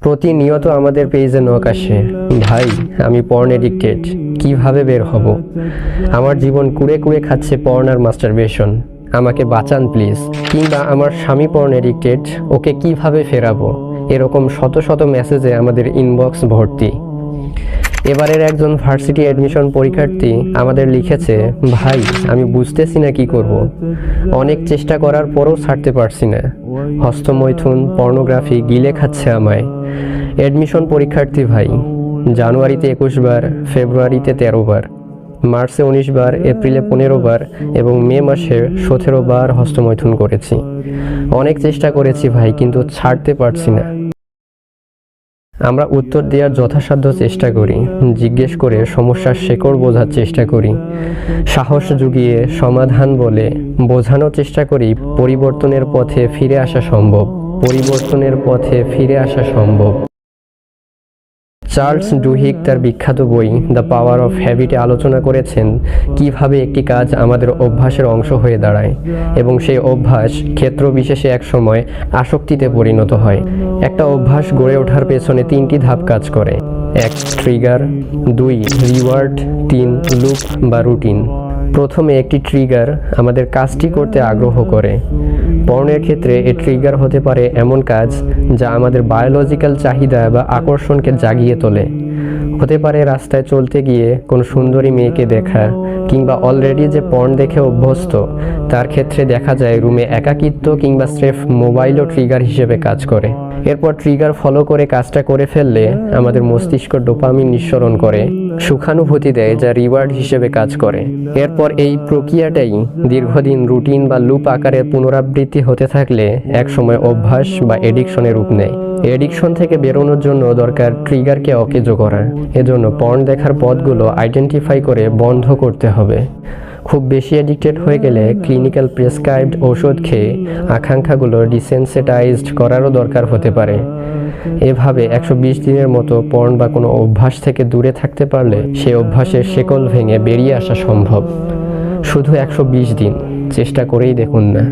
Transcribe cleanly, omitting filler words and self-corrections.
প্রতিনিয়ত আমাদের পেজে নক আসে, ভাই আমি পর্ন এডিক্টেড, কিভাবে বের হব? আমার জীবন কুড়ে কুড়ে খাচ্ছে পর্ন আর মাস্টারবেশন, আমাকে বাঁচান প্লিজ। কিংবা আমার স্বামী পর্ন এডিক্টেড, ওকে কিভাবে ফেরাবো? এরকম শত শত মেসেজে আমাদের ইনবক্স ভর্তি। এবারের একজন ভার্সিটি অ্যাডমিশন পরীক্ষার্থী আমাদের লিখেছে, ভাই আমি বুঝতেছি না কি করব, অনেক চেষ্টা করার পরও ছাড়তে পারছি না, হস্তমৈথুন পর্নোগ্রাফি গিলে খাচ্ছে আমায়। অ্যাডমিশন পরীক্ষার্থী ভাই, জানুয়ারিতে 21 বার, ফেব্রুয়ারিতে 13 বার, মার্চে 19 বার, এপ্রিলে 15 বার এবং মে মাসে 17 বার হস্তমৈথুন করেছি। অনেক চেষ্টা করেছি ভাই, কিন্তু ছাড়তে পারছি না। আমরা উত্তর দেওয়ার যথাসাধ্য চেষ্টা করি, জিজ্ঞেস করে সমস্যার শেকড় বোঝার চেষ্টা করি, সাহস জুগিয়ে সমাধান বলে বোঝানোর চেষ্টা করি পরিবর্তনের পথে ফিরে আসা সম্ভব, পরিবর্তনের পথে ফিরে আসা সম্ভব। চার্লস ডুহিগ তার বিখ্যাত বই দ্য পাওয়ার অফ হ্যাবিটে আলোচনা করেছেন কিভাবে একটি কাজ আমাদের অভ্যাসের অংশ হয়ে দাঁড়ায় এবং সেই অভ্যাস ক্ষেত্র বিশেষে এক সময় আসক্তিতে পরিণত হয়। একটা অভ্যাস গড়ে ওঠার পেছনে 3টি ধাপ কাজ করে: 1 ট্রিগার, 2 রিওয়ার্ড, 3 লুপ বা রুটিন। প্রথমে একটি ট্রিগার আমাদের কাজটি করতে আগ্রহ করে। পর্নের ক্ষেত্রে এই ট্রিগার হতে পারে এমন কাজ যা আমাদের বায়োলজিক্যাল চাহিদা বা আকর্ষণকে জাগিয়ে তোলে। হতে পারে রাস্তায় চলতে গিয়ে কোনো সুন্দরী মেয়েকে দেখা, কিংবা অলরেডি যে পর্ন দেখে অভ্যস্ত তার ক্ষেত্রে দেখা যায় রুমে একাকিত্ব কিংবা স্রেফ মোবাইলও ট্রিগার হিসেবে কাজ করে। এরপর ট্রিগার ফলো করে কাজটা করে ফেললে আমাদের মস্তিষ্ক ডোপামিন নিঃসরণ করে, সুখানুভূতি দেয় যা রিওয়ার্ড হিসেবে কাজ করে। এরপর এই প্রক্রিয়াটাই দীর্ঘদিন রুটিন বা লুপ আকারে পুনরাবৃত্তি হতে থাকলে একসময় অভ্যাস বা এডিকশনের রূপ নেয়। এডিকশন থেকে বেরোনোর জন্য দরকার ট্রিগারকে অকেজো করা। এজন্য পর্ন দেখার পথগুলো আইডেন্টিফাই করে বন্ধ করতে হবে। খুব বেশি অ্যাডিক্টেড হয়ে গেলে ক্লিনিক্যাল প্রেসক্রাইবড ওষুধ খেয়ে আকাঙ্ক্ষাগুলো ডিসেনসিটাইজড করারও দরকার হতে পারে। এভাবে 120 দিনের মতো পর্ন বা কোনো অভ্যাস থেকে দূরে থাকতে পারলে সেই অভ্যাসের শেকল ভেঙে বেরিয়ে আসা সম্ভব। শুধু 120 দিন চেষ্টা করেই দেখুন না।